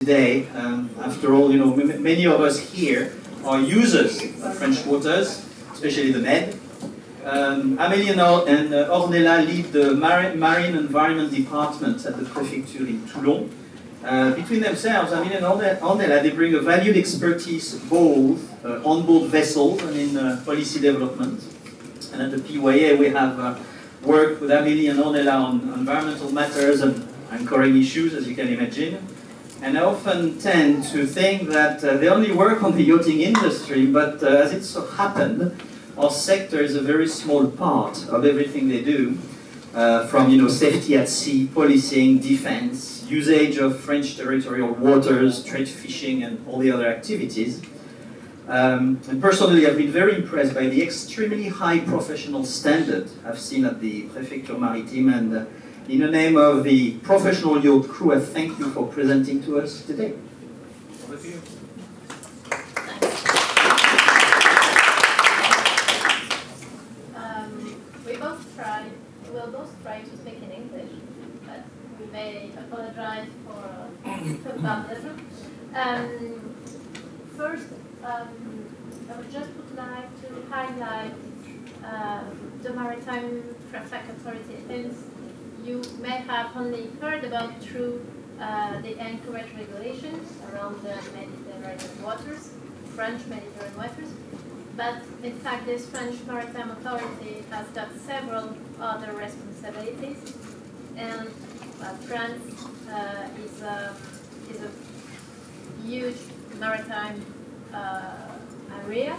today. After all, many of us here are users of French waters, especially the Med. Amelie and Ornella lead the Marine Environment Department at the Prefecture in Toulon. Between themselves, Amelie and Ornella, they bring a valued expertise both on board vessels and in policy development. And at the PYA, we have worked with Amelie and Ornella on environmental matters and anchoring issues, as you can imagine. And I often tend to think that they only work on the yachting industry, but as it so happened, our sector is a very small part of everything they do, from safety at sea, policing, defense, usage of French territorial waters, trade fishing, and all the other activities. And personally, I've been very impressed by the extremely high professional standard I've seen at the Prefecture Maritime, and in the name of the professional yacht crew, I thank you for presenting to us today. Over to you. We'll both try to speak in English, but we may apologize for barbarism. First, I would just like to highlight the Maritime Traffic Authority, since you may have only heard about through the anchorage regulations around the Mediterranean waters, French Mediterranean waters. But in fact, this French Maritime Authority has got several other responsibilities, and France is a huge maritime area.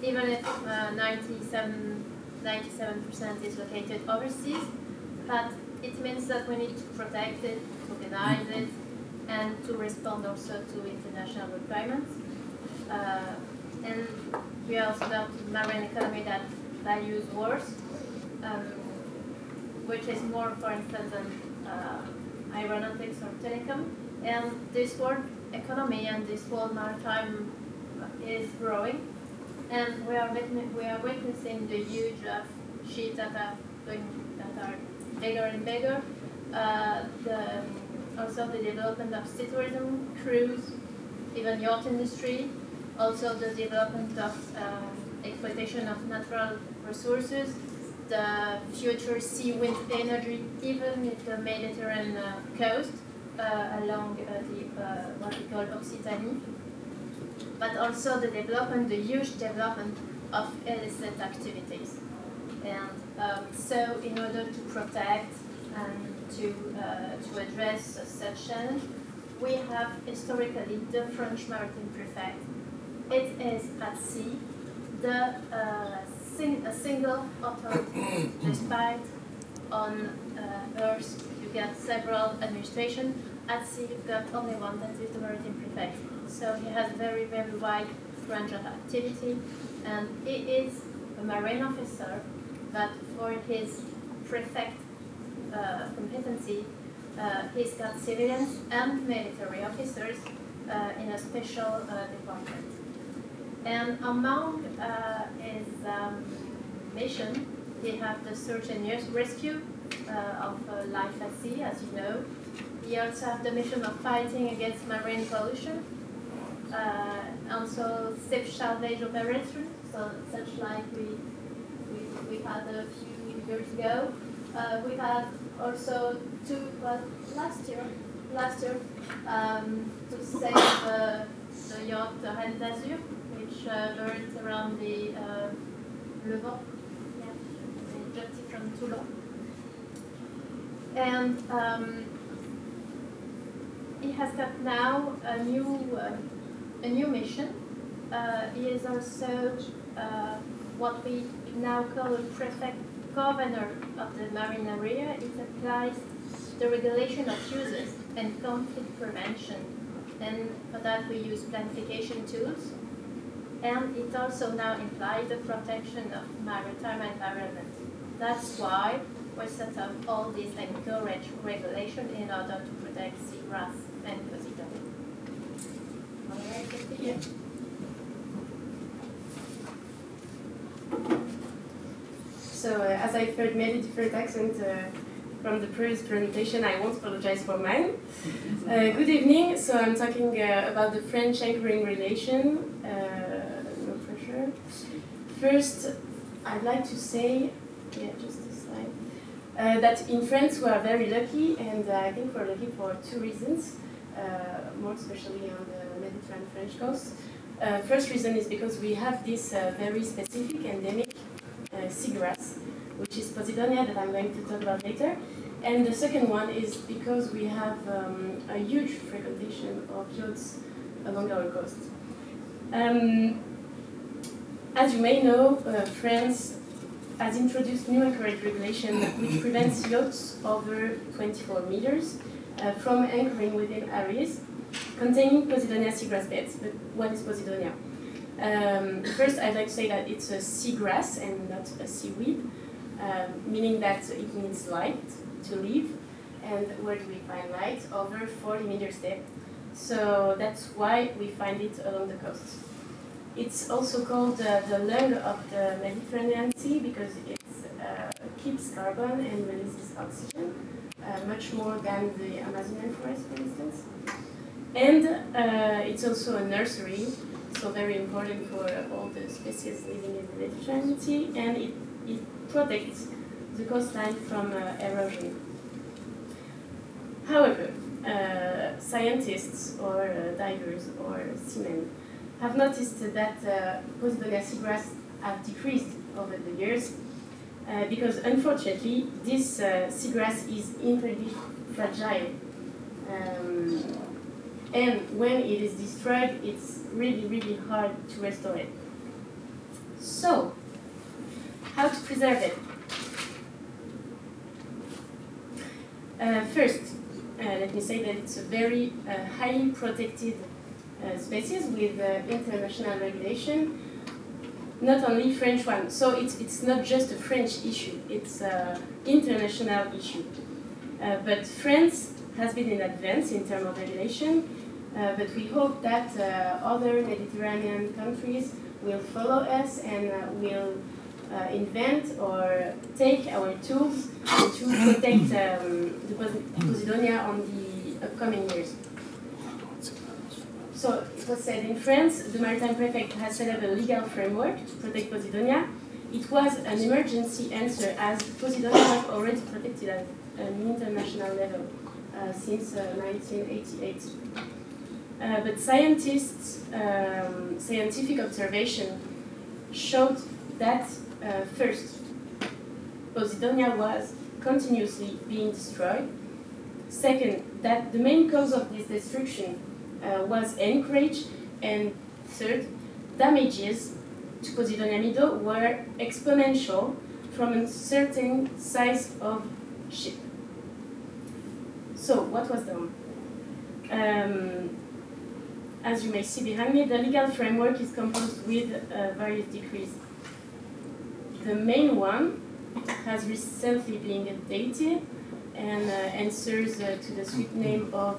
Even if 97% is located overseas, but it means that we need to protect it, organize it, and to respond also to international requirements. And we also got marine economy that values wars, which is more, for instance, than aeronautics or telecom. And this world economy and this world maritime is growing, and we are witnessing the huge ships that are bigger and bigger. Also the development of sea tourism, cruise, even yacht industry. Also the development of exploitation of natural resources, the future sea wind energy, even in the Mediterranean coast, along what we call Occitanie. But also the huge development of illicit activities. And so in order to protect and to address such challenge, we have historically the French Maritime Prefect. It is at sea a single authority, despite on Earth you get several administrations. At sea you've got only one, that is the Maritime Prefect. So he has a very, very wide range of activity, and he is a marine officer, but for his prefect competency, he's got civilians and military officers in a special department. And among his mission, he has the search and rescue of life at sea, as you know. He also has the mission of fighting against marine pollution, also ship salvage operations, so such like we had a few years ago. We had also last year to save the yacht Reine d'Azur, which burned around the Levant, jetty from Toulon. And he has got now a new mission. He is also what we now call a prefect governor of the marine area. It applies the regulation of uses and conflict prevention, and for that we use planification tools. And it also now implies the protection of maritime environment. That's why we set up all these anchorage regulations in order to protect seagrass and Occitanie. All right, continue. So as I've heard many different accents, from the previous presentation. I won't apologize for mine. Good evening. So I'm talking about the French anchoring regulation. No pressure. First, I'd like to say, just a slide, that in France we are very lucky, and I think we're lucky for two reasons, more especially on the Mediterranean French coast. First reason is because we have this very specific endemic seagrass, which is Posidonia, that I'm going to talk about later. And the second one is because we have a huge frequentation of yachts along our coast. As you may know, France has introduced new anchorage regulation which prevents yachts over 24 meters from anchoring within areas containing Posidonia seagrass beds. But what is Posidonia? First, I'd like to say that it's a seagrass and not a seaweed, meaning that it needs light to live. And where do we find light? Over 40 meters depth. So that's why we find it along the coast. It's also called the lung of the Mediterranean Sea because it keeps carbon and releases oxygen, much more than the Amazonian forest, for instance. And it's also a nursery, so very important for all the species living in the Mediterranean Sea, and it protects the coastline from erosion. However, scientists or divers or seamen have noticed that Posidonia seagrass have decreased over the years because unfortunately this seagrass is incredibly fragile. And when it is destroyed, it's really, really hard to restore it. So, how to preserve it? First, let me say that it's a very highly protected species with international regulation, not only French one. So it's not just a French issue, it's an international issue. But France has been in advance in terms of regulation, but we hope that other Mediterranean countries will follow us and will invent or take our tools to protect the Posidonia on the upcoming years. So it was said in France, the Maritime Prefecture has set up a legal framework to protect Posidonia. It was an emergency answer as Posidonia was already protected at an international level since 1988. But scientists, scientific observation showed that first, Posidonia was continuously being destroyed. Second, that the main cause of this destruction was anchorage. And third, damages to Posidonia Mido were exponential from a certain size of ship. So, what was done? As you may see behind me, the legal framework is composed with various decrees. The main one has recently been updated and answers to the suite name of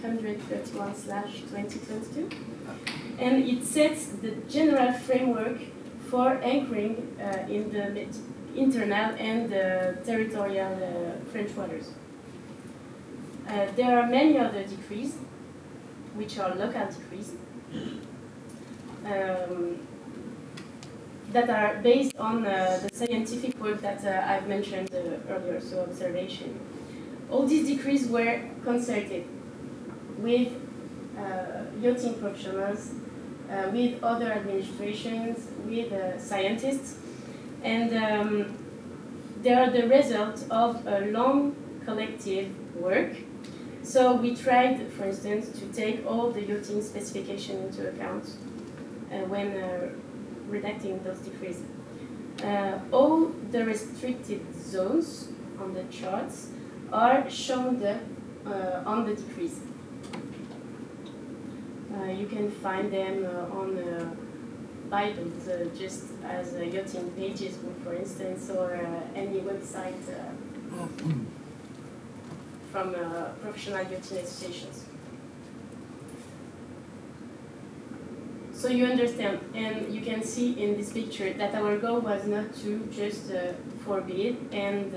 131/2022. And it sets the general framework for anchoring in the internal and territorial French waters. There are many other decrees, which are local decrees, that are based on the scientific work that I've mentioned earlier, so observation. All these decrees were consulted with yachting professionals, with other administrations, with scientists, and they are the result of a long collective work. So we tried, for instance, to take all the yachting specification into account when redacting those decrees. All the restricted zones on the charts are shown on the decrees. You can find them on Bibles, just as yachting pages, for instance, or any website from professional yachting associations. So you understand, and you can see in this picture that our goal was not to just forbid and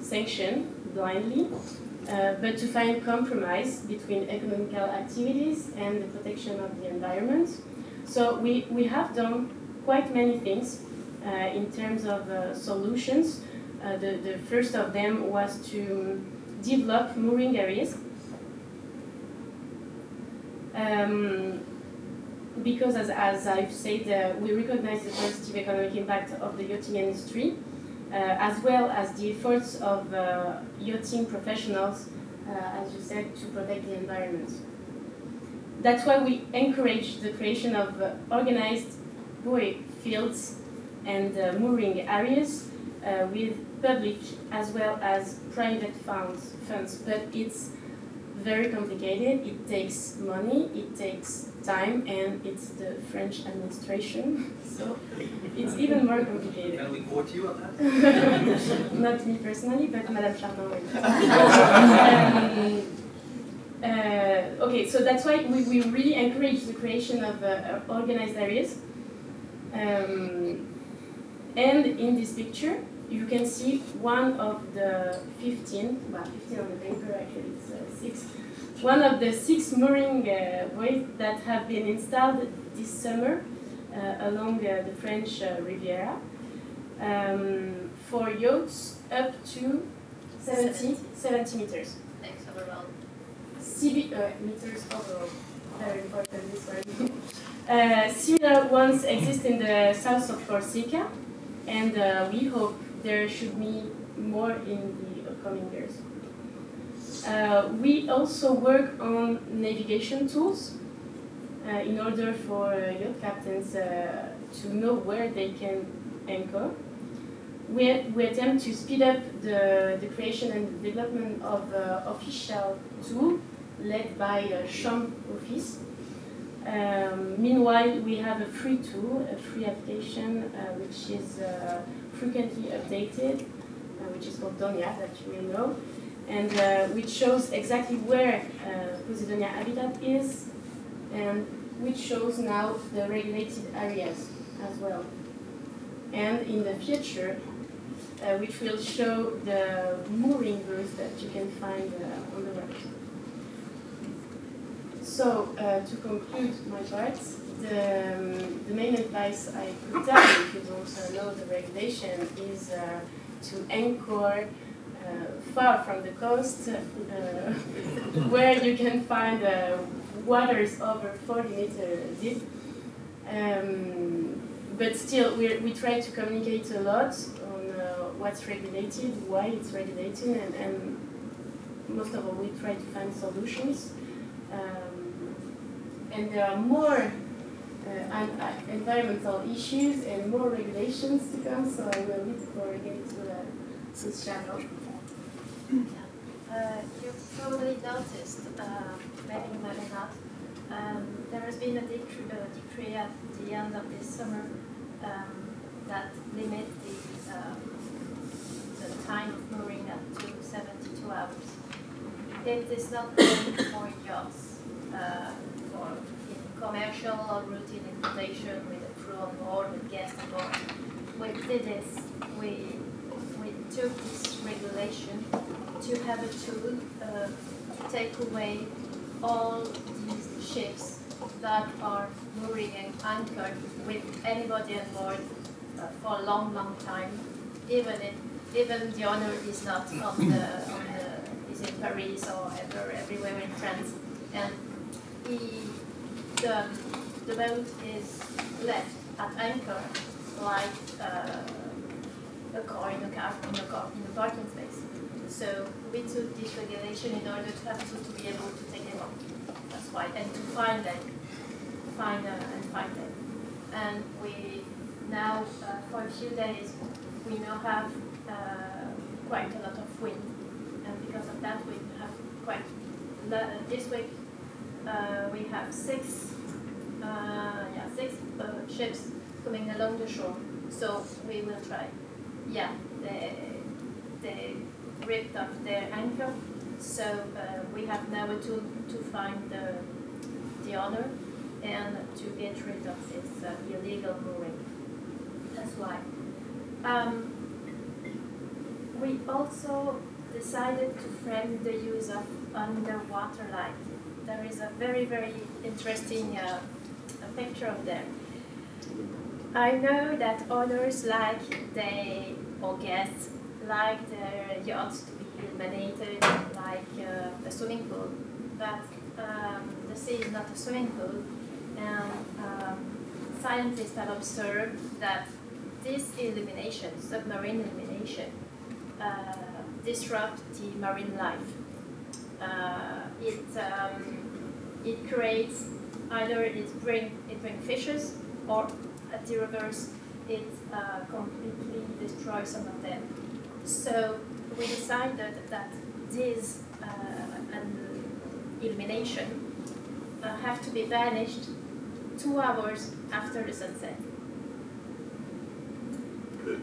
sanction blindly, but to find compromise between economical activities and the protection of the environment. So we have done quite many things in terms of solutions. The first of them was to develop mooring areas. Because as I've said, we recognize the positive economic impact of the yachting industry, as well as the efforts of yachting professionals, as you said, to protect the environment. That's why we encourage the creation of organized buoy fields and mooring areas with public as well as private funds. But it's very complicated. It takes money, it takes time, and it's the French administration, so it's even more complicated. Can we quote you on that? Not me personally, but Madame Chardin will. Okay, so that's why we really encourage the creation of organized areas. And in this picture, you can see one of the 15 on the paper, actually it's 6, one of the 6 mooring buoys that have been installed this summer along the French Riviera for yachts up to 70 meters. Thanks overall. Meters overall. Very important, this one. Similar ones exist in the south of Corsica, and we hope there should be more in the upcoming years. We also work on navigation tools in order for yacht captains to know where they can anchor. We attempt to speed up the creation and development of official tool led by Champ Office. Meanwhile, we have a free tool, a free application, which is frequently updated, which is called Donia, that you may know, and which shows exactly where Posidonia habitat is, and which shows now the regulated areas as well. And in the future, which will show the mooring routes that you can find on the website. So, to conclude my part, the main advice I could tell you, if you don't know the regulation, is to anchor far from the coast, where you can find waters over 40 meters deep. But still, we try to communicate a lot on what's regulated, why it's regulated, and most of all, we try to find solutions. And there are more environmental issues and more regulations to come, so I will leave for again to this channel. You've probably noticed, maybe not, there has been a decree at the end of this summer that limits the time of mooring up to 72 hours. It is not only for yachts, for commercial or routine exploitation with a crew on board, with guests on board. We did this. We took this regulation to have a tool to take away all these ships that are mooring and anchored with anybody on board for a long, long time, even the owner is not is in Paris or everywhere in France, and the boat is left at anchor like a car in a parking space. So we took this regulation in order to have to be able to take them off. That's why, and to find them. And we now, for a few days, we now have quite a lot of wind, and because of that, we have quite. This week, we have six ships coming along the shore. So we will try. Yeah, they ripped off their anchor. So we have now a tool to find the owner and to get rid of this illegal mooring. That's why. we also decided to frame the use of underwater light. There is a very, very interesting picture of them. I know that owners or guests like their yachts to be illuminated like a swimming pool, but the sea is not a swimming pool, and scientists have observed that this illumination, submarine illumination, disrupt the marine life. It creates either it bring fishes, or at the reverse it completely destroys some of them. So we decided that this illumination have to be vanished 2 hours after the sunset. Good.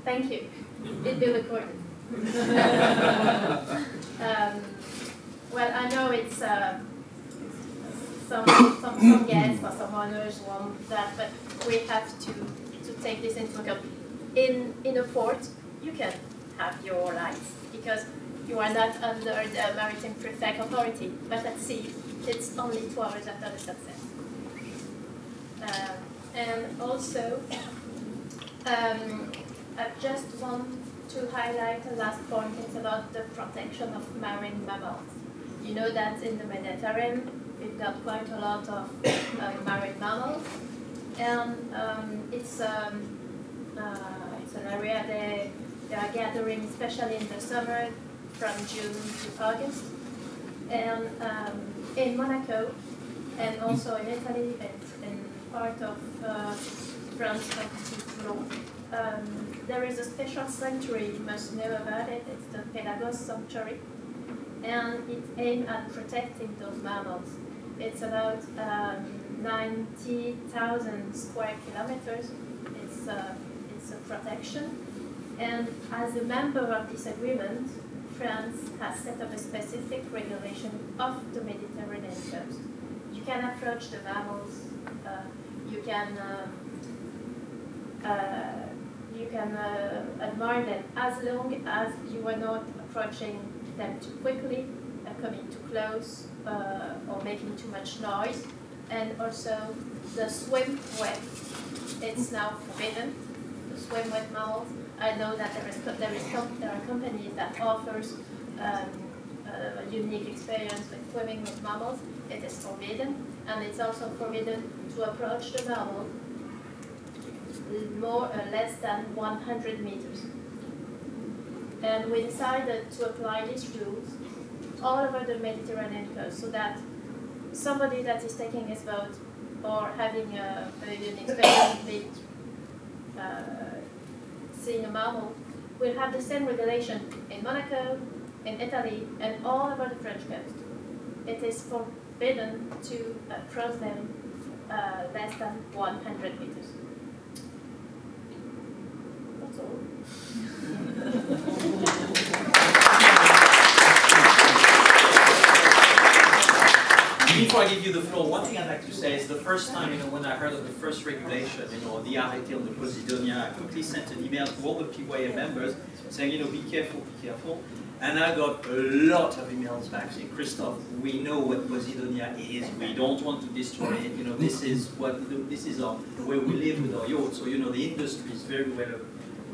Thank you. It'll be recorded. Well, I know it's some guests or some owners want that, but we have to take this into account. In a port, you can have your lights because you are not under the Maritime Prefect authority, but at sea, it's only 2 hours after the sunset. And also, I just want to highlight the last point. It's about the protection of marine mammals. You know that in the Mediterranean, we've got quite a lot of marine mammals, and it's an area they are gathering, especially in the summer, from June to August. And in Monaco, and also in Italy, and part of France, there is a special sanctuary, you must know about it. It's the Pelagos Sanctuary, and it's aimed at protecting those mammals. It's about 90,000 square kilometers. It's a protection, and as a member of this agreement, France has set up a specific regulation of the Mediterranean coast. You can approach the mammals. You can admire them as long as you are not approaching them too quickly, coming too close, or making too much noise. And also the swim wet, it's now forbidden, to swim with mammals. I know that there are companies that offers a unique experience with swimming with mammals. It is forbidden, and it's also forbidden to approach the mammal less than 100 meters. And we decided to apply these rules all over the Mediterranean coast, so that somebody that is taking his boat or having an experience with seeing a mammal will have the same regulation in Monaco, in Italy, and all over the French coast. It is forbidden to cross them less than 100 meters. That's all. Before I give you the floor, one thing I'd like to say is the first time, when I heard of the first regulation, the arrêté on the Posidonia, I quickly sent an email to all the PYA members saying, be careful, be careful. And I got a lot of emails back saying, Christophe, we know what Posidonia is. We don't want to destroy it. This is where we live with our yachts. So, the industry is very well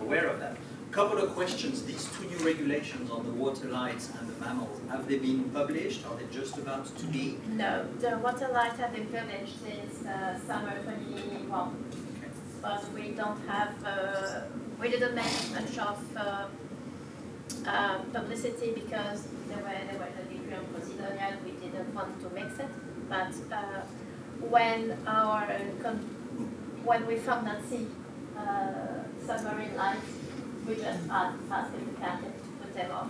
aware of that. Couple of questions. These two new regulations on the water lights and the mammals, have they been published? Are they just about to be? No, the water lights have been published since summer 2021. Okay. But we don't have, we didn't make much of publicity because there were the decree on Posidonia and we didn't want to mix it. But when we found that submarine lights, we just asked the captain to put them off,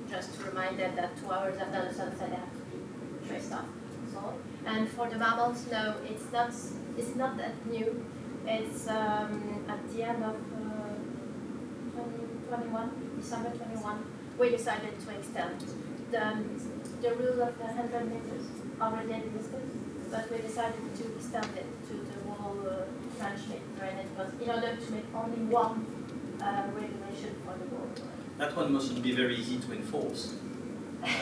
just to remind them that 2 hours after the sunset they have to be traced off. So, and for the mammals, no, it's not that new. It's at the end of 2021, December 21, we decided to extend the rule of the 100 meters already existed, but we decided to extend it to the whole French Mediterranean coast in order to make only one regulation for the world. That one mustn't be very easy to enforce.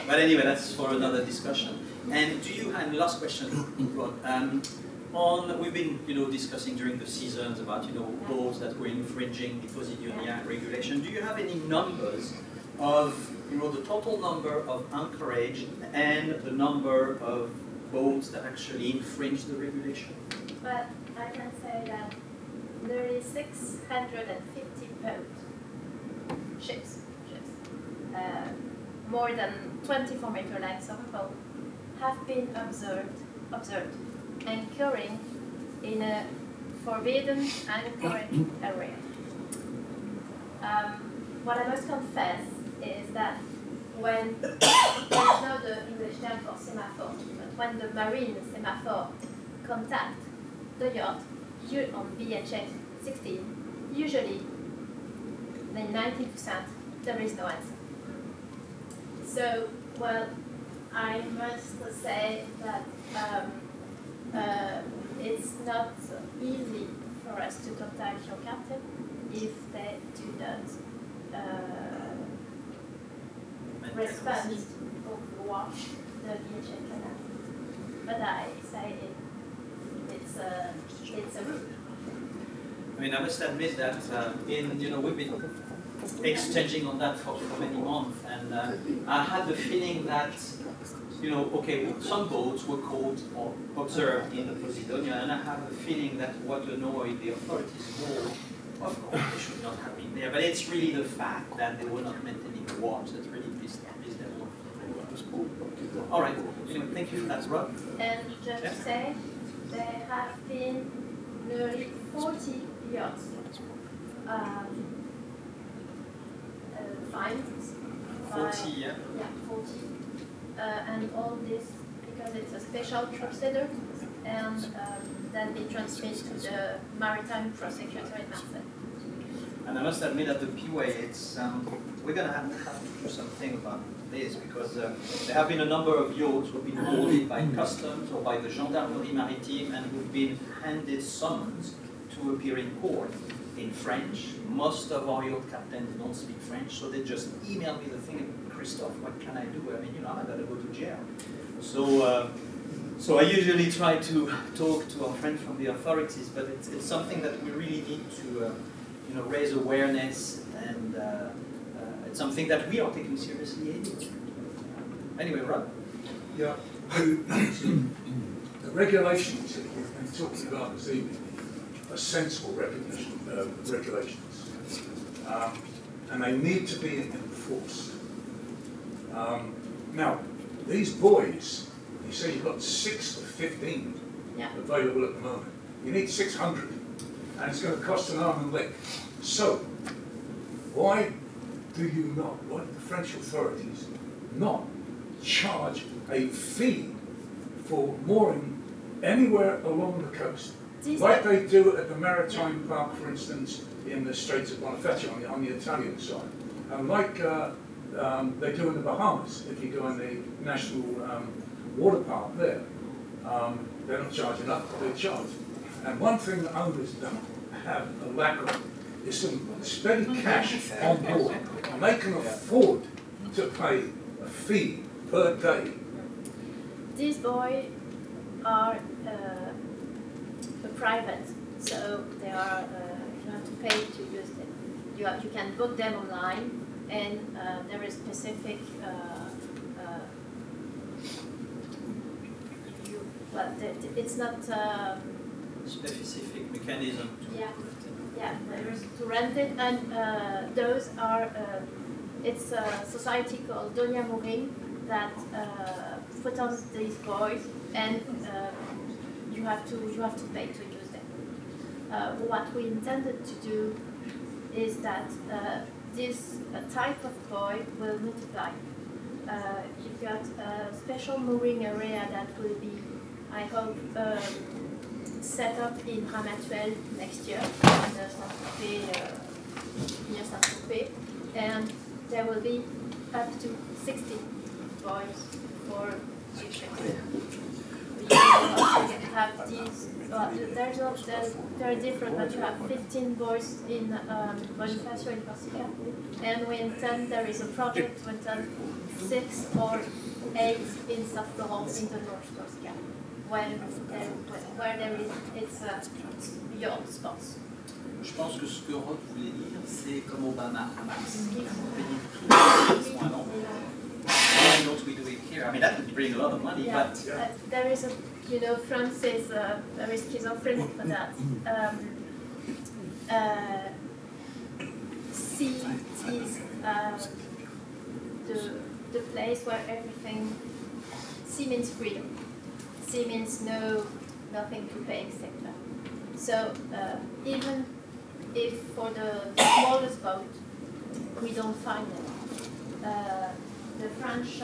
But anyway, that's for another discussion. And do you, and last question, Rod, we've been, discussing during the seasons about, boats that were infringing the Posidonia regulation. Do you have any numbers of, the total number of anchorage and the number of boats that actually infringe the regulation? But I can say that there is 650 ships, more than 24-meter lengths of boat have been observed anchoring in a forbidden anchorage area. What I must confess is that when, there's no the English term for semaphore, but when the marine semaphore contact the yacht on BHF 16, usually, then 90%, there is no answer. So, well, I must say that it's not easy for us to contact your captain if they do not respond or watch the BHF canal. But I say it's a rule. I mean, I must admit that we've been exchanging on that for many months, and I had the feeling that, some boats were caught or observed in the Posidonia, and I have the feeling that what annoyed the authorities more, of course, they should not have been there, but it's really the fact that they were not maintaining the watch that really pissed them off. All right, anyway, thank you for that, Rob. And just to say, there have been nearly 40 yachts fined. 40, yeah? Yeah, 40. And all this because it's a special procedure, and then be transmitted to the Maritime Prefecture in Marseille. And I must admit that the P-way, we're going to have to do something about this, because there have been a number of yachts who have been boarded by customs or by the Gendarmerie Maritime and who've been handed summons to appear in court in French. Most of our yacht captains don't speak French, so they just email me the thing, Christophe, what can I do? I mean, I gotta go to jail. So I usually try to talk to our friends from the authorities, but it's something that we really need to raise awareness, and it's something that we are taking seriously anyway. Anyway, Rob? Yeah, the regulations that we've been talking about this evening are sensible regulations, and they need to be enforced. Now, these buoys, you say you've got 6 of 15 available at the moment. You need 600, and it's going to cost an arm and leg. So, why do the French authorities not charge a fee for mooring anywhere along the coast? Like they do at the Maritime Park, for instance, in the Straits of Bonifacio on the Italian side. And like they do in the Bahamas, if you go in the National Water Park there. They're not charging up, they charge. And one thing that owners don't have a lack of is some steady cash on board. And they can afford to pay a fee per day. These buoys are private, so they are you have to pay to use them. You can book them online, and there is specific it's not Specific mechanism to there is to rent it, and those are it's a society called Donia Mooring that put on these buoys, and you have to pay to use them. What we intended to do is that this type of buoy will multiply. You've got a special mooring area that will be, I hope, set up in Ramatuelle next year, near Saint-Tropez, and there will be up to 60 buoys for fishing. You also have these, they're different, but you have 15 buoys in Bonifacio in Corsica, And we intend, there is a project to intend 6 or 8 in South Florence in the North Coast, yeah, where there is, it's yacht spots. Je pense que ce que Rod voulait dire, c'est comme au Bahamas. Payer tous les points, why don't we do it here? I mean, that would bring a lot of money, Yeah, but... there is a, you know, France is very schizophrenic for that. Sea is the place where everything, sea means freedom. Sea means nothing to pay, etc. So even if for the smallest boat we don't find them, the French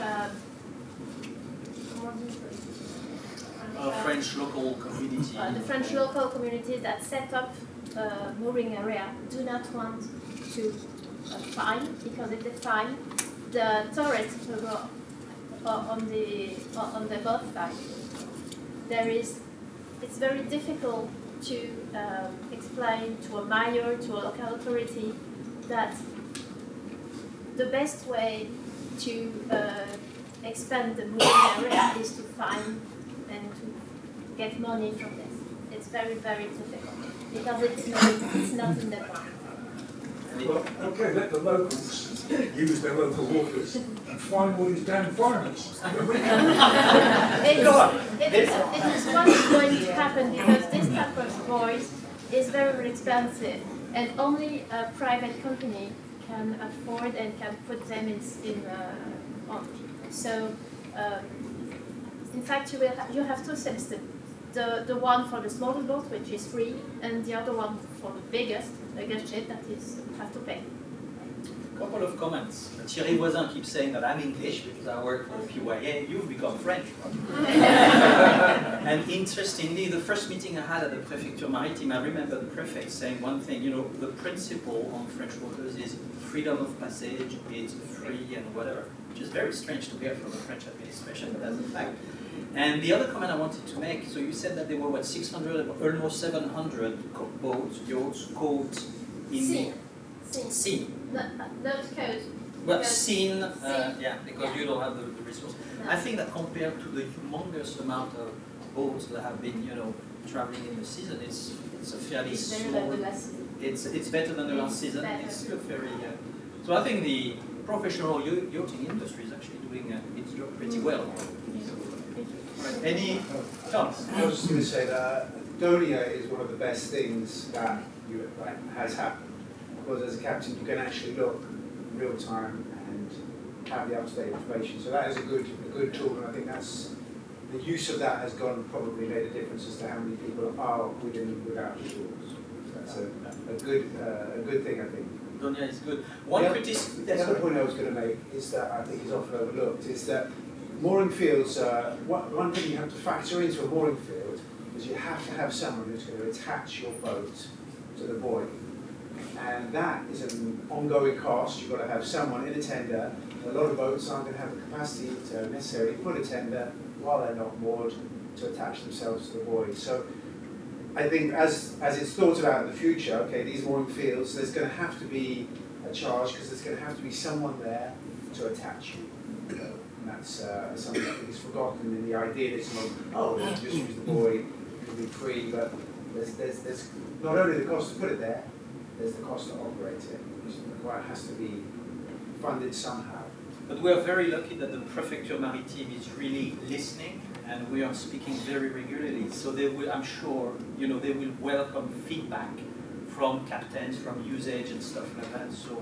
French local community. The French local communities that set up a mooring area do not want to fine, because if they fine, the tourists will go on the both sides. It's very difficult to explain to a mayor, to a local authority, that the best way to expand the mooring area is to fine and to get money from this. It's very, very difficult because it's not in the ground. Well, okay, let the locals use their local waters and find all these damn foreigners. It is what's going to happen, because this type of buoys is very expensive, and only a private company can afford and can put them on. So, in fact, you have two systems. The one for the smaller boat, which is free, and the other one for the biggest ship that is have to pay. Couple of comments. Thierry Voisin keeps saying that I'm English because I work for PYA. You've become French. And interestingly, the first meeting I had at the Prefecture Maritime, I remember the prefect saying one thing, you know, the principle on French waters is freedom of passage, it's free and whatever, which is very strange to hear from the French administration, but that's a fact. And the other comment I wanted to make, so you said that there were, what, 600, almost 700 boats, yachts, caught in the sea. Those codes. Well, seen, yeah, because you don't have the resource. No. I think that compared to the humongous amount of boats that have been, you know, traveling in the season, it's a fairly small. It's better than the last season. It's still very. So I think the professional yachting industry is actually doing its job pretty well. Right. Any thoughts? I was just going to say that Donia is one of the best things that has happened. Because as a captain, you can actually look real time and have the up-to-date information. So that is a good tool, and I think that's the use of that has probably made a difference as to how many people are without the tools. So that's a good thing, I think. Donia is good. The other point I was going to make is that I think is often overlooked is that mooring fields. One thing you have to factor into a mooring field is you have to have someone who's going to attach your boat to the buoy. And that is an ongoing cost. You've got to have someone in a tender. A lot of boats aren't going to have the capacity to necessarily put a tender while they're not moored to attach themselves to the buoy. So I think as it's thought about in the future, okay, these mooring fields, there's going to have to be a charge because there's going to have to be someone there to attach you. And that's something I think is forgotten in the idealism of, you just use the buoy, it can be free, but there's not only the cost to put it there, there's the cost to operate it, which has to be funded somehow. But we are very lucky that the Prefecture Maritime is really listening, and we are speaking very regularly. So they will, I'm sure, you know, they will welcome feedback from captains, from usage and stuff like that. So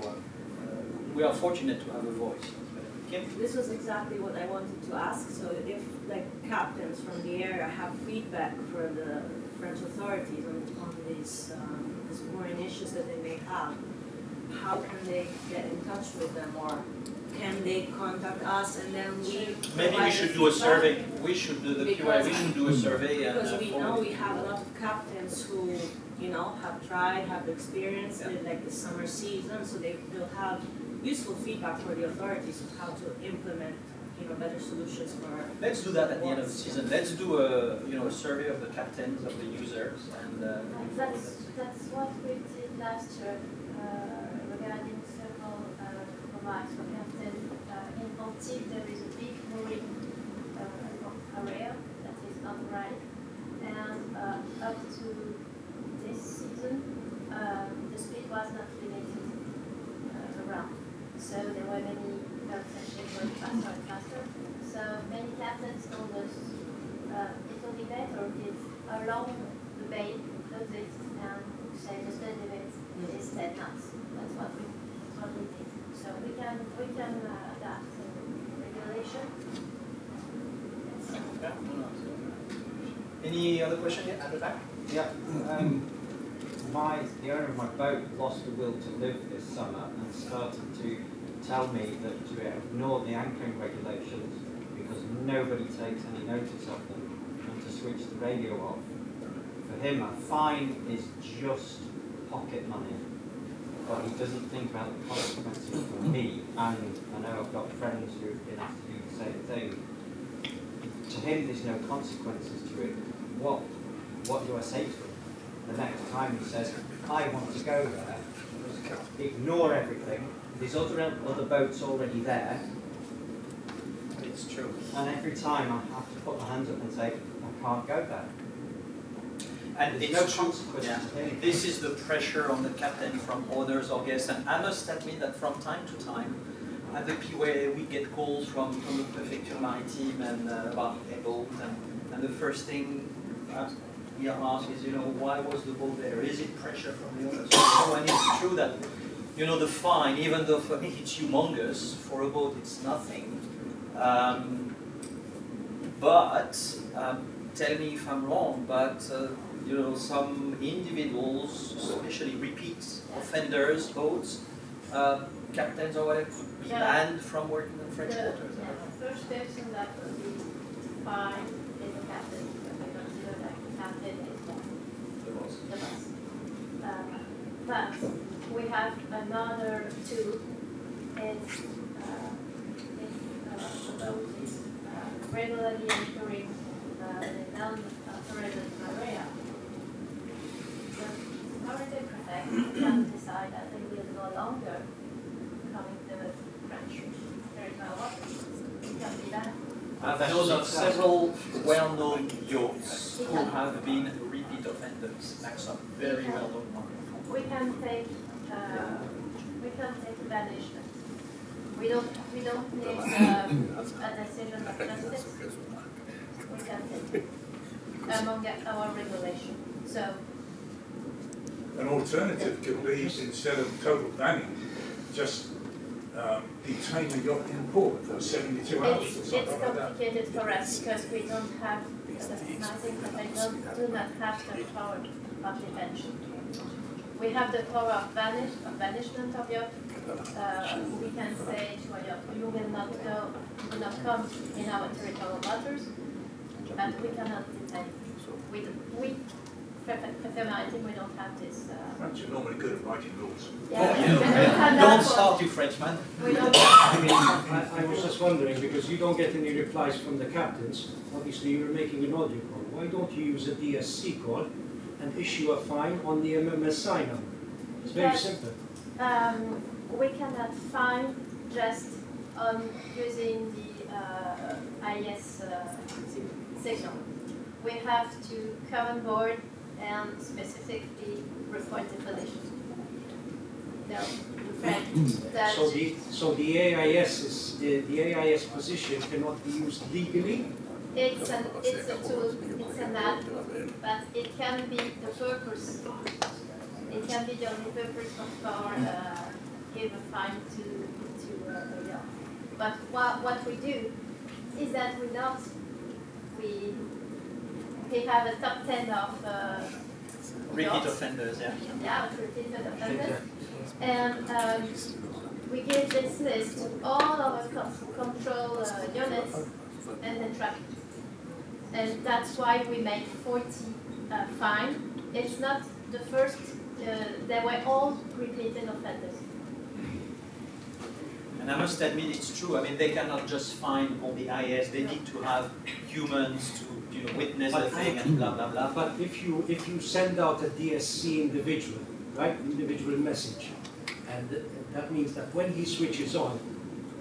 we are fortunate to have a voice. Kim? This was exactly what I wanted to ask. So if, like, captains from the area have feedback for the French authorities on these mooring issues that they may have, how can they get in touch with them, or can they contact us and then we maybe we should do a survey. We should do the QA. We should do a survey. Because we know we have a lot of captains who, you know, have tried, have experience in like the summer season, so they'll have useful feedback for the authorities of how to implement, you know, better solutions for. Let's do that at the end of the season. Let's do a survey of the captains, of the users, and. That's what we did last year regarding several tip there is a big mooring area that is authorized, and up to this season, the speed was not limited around. So there were many boats and ships going faster and faster. So many captains told us it will be better if along the bay close it and say the speed limit is 10 knots. That's what we did. So we can adapt the regulation. Any other question at the back? Yeah. The owner of my boat lost the will to live this summer and started to tell me that to ignore the anchoring regulations because nobody takes any notice of them and to switch the radio off. For him, a fine is just pocket money, but he doesn't think about the consequences for me, and I know I've got friends who've been asked to do the same thing. To him, there's no consequences to it. What do I say to him? The next time he says, I want to go there, ignore everything, there's other boats already there. It's true. And every time I have to put my hands up and say, I can't go there. And there's it's no true. consequences Yeah. to him. This is the pressure on the captain from owners or guests. And I must admit that from time to time, at the PWA, we get calls from the Prefecture Maritime and about a boat. And the first thing we are asked is, why was the boat there? Is it pressure from the owners? And it's true that, the fine, even though for me it's humongous, for a boat it's nothing. But tell me if I'm wrong, but some individuals, especially repeat offenders, boats, captains or whatever, could be banned from working in French waters. The first person that would be fined is the captain, because we consider that the captain is the boss. But we have another two. It's if the boat is regularly entering the non-authorized area, the Maritime Prefecture can decide that they will no longer coming to the French territorial waters. It can be done. I've known of several well-known yachts who have been repeat offenders. That's some very well-known ones. We can take banishment. We don't need a decision of justice. We can take among our regulation. So An alternative could be, instead of total banning, just detain the yacht in port for 72 hours or it's something like that. complicated for us because we don't have the Maritime Prefecture do not have the power of detention. We have the power of banishment of yacht. We can say to a yacht, you will not go, you will not come in our territorial waters, but we cannot detain. We Prefecture Maritime, we don't have this. French are normally good at writing rules. Don't start, you Frenchman. We don't. I was just wondering, because you don't get any replies from the captains, obviously you're making an audio call. Why don't you use a DSC call and issue a fine on the MMSI number? It's very simple. We cannot fine just on using the IS signal. We have to come on board and specifically report the collision. No, So the AIS is the AIS position cannot be used legally. it's a tool, it's an app, but it can be the purpose. It can be the only purpose for give a fine to the yacht. But what we do is that we have a top 10 of Repeat yachts. offenders, yeah. Yeah, repeated offenders. And we give this list to all our control units and the traffic. And that's why we make 40 fine. It's not the first, they were all repeated offenders. And I must admit it's true. I mean, they cannot just fine on the IS. They need to have humans to witness the thing and blah blah blah. But if you send out a DSC individual, right, individual message, and that means that when he switches on,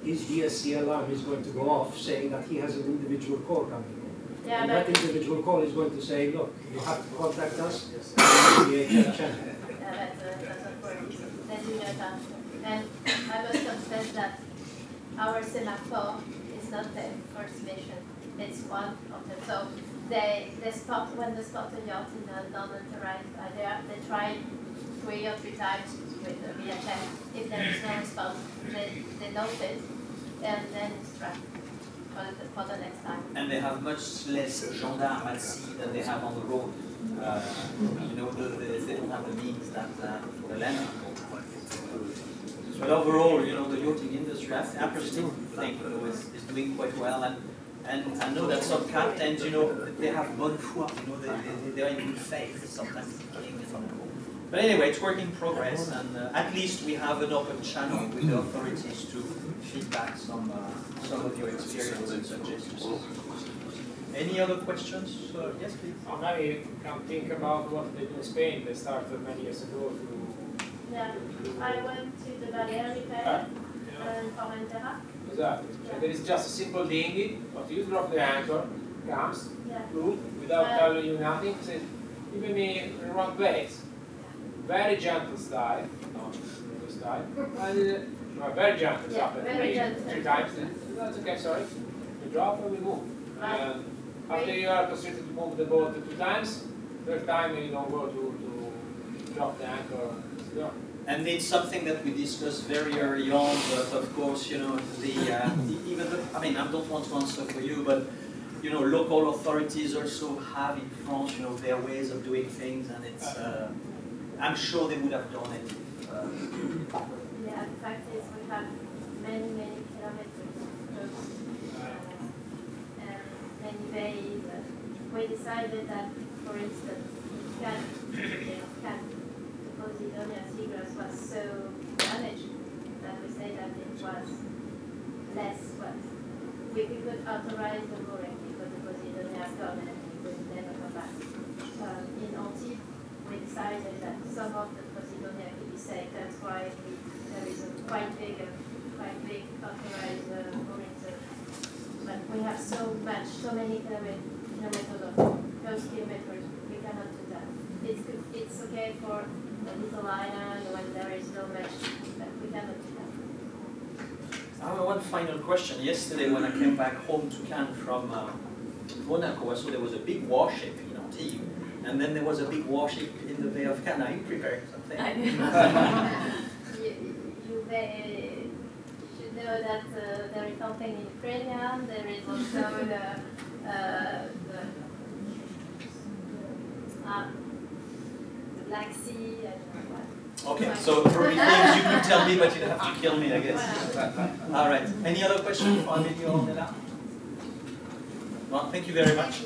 his DSC alarm is going to go off saying that he has an individual call coming in. Yeah, And but that individual call is going to say, look, you have to contact us on the VHF channel. that doesn't work. They do not answer. And I must confess that our semaphore is not the first station. It's one of them. So they spot when they spot a yacht in a non-authorized area, they try 3 or 3 times with the VHF. If there is no response, they note it, and then it's tracked for the next time. And they have much less gendarmes at sea than they have on the road. You know, they don't have the means that for the land. But overall, you know, the yachting industry, I personally think is doing quite well. And I know that some captains, you know, they have bonne foi, you know, they are in good faith sometimes. But anyway, it's work in progress, and at least we have an open channel with the authorities to feedback some of your experience and suggestions. Any other questions? Yes, please. Oh, now you can think about what they did in Spain. They started many years ago to... Yeah, I went to the Balearic repair and Ornella. Exactly. And there is just a simple dinghy, but you drop the anchor, comes, through, without telling you nothing, says, give me in the wrong place. Very gentle style, not the style, and very gentle, Yeah, very gentle. 3 times, that's okay, sorry. You drop and we move. And after you are constrained to move the boat 2 times, 3rd time you don't go to drop the anchor. And it's something that we discussed very early on, but of course, you know, even the, I mean, I don't want to answer for you, but you know, local authorities also have in France, you know, their ways of doing things, and it's, I'm sure they would have done it. Yeah, the fact is we have many kilometers of coast and many bays. We decided that, for instance, the Posidonia seagrass was so damaged that we say that it was less what we could authorize the mooring because the Posidonia has gone and it would never come back. In Antibes, we decided that some of the Posidonia could be saved. That's why there is a quite big authorized mooring zone. But we have so many kilometers of coast kilometers, we cannot do that. It's okay for a little island when there is no mesh, but we cannot do that. I have one final question. Yesterday, when I came back home to Cannes from Monaco, I saw there was a big warship in Antibes, and then there was a big warship in the Bay of Cannes. Are you prepared something? You should know that there is something in Ukrainian. There is also the Black Sea. Okay, so probably things you could tell me, but you'd have to kill me, I guess. All right. Any other questions for Amelie or Ornella? Well, thank you very much.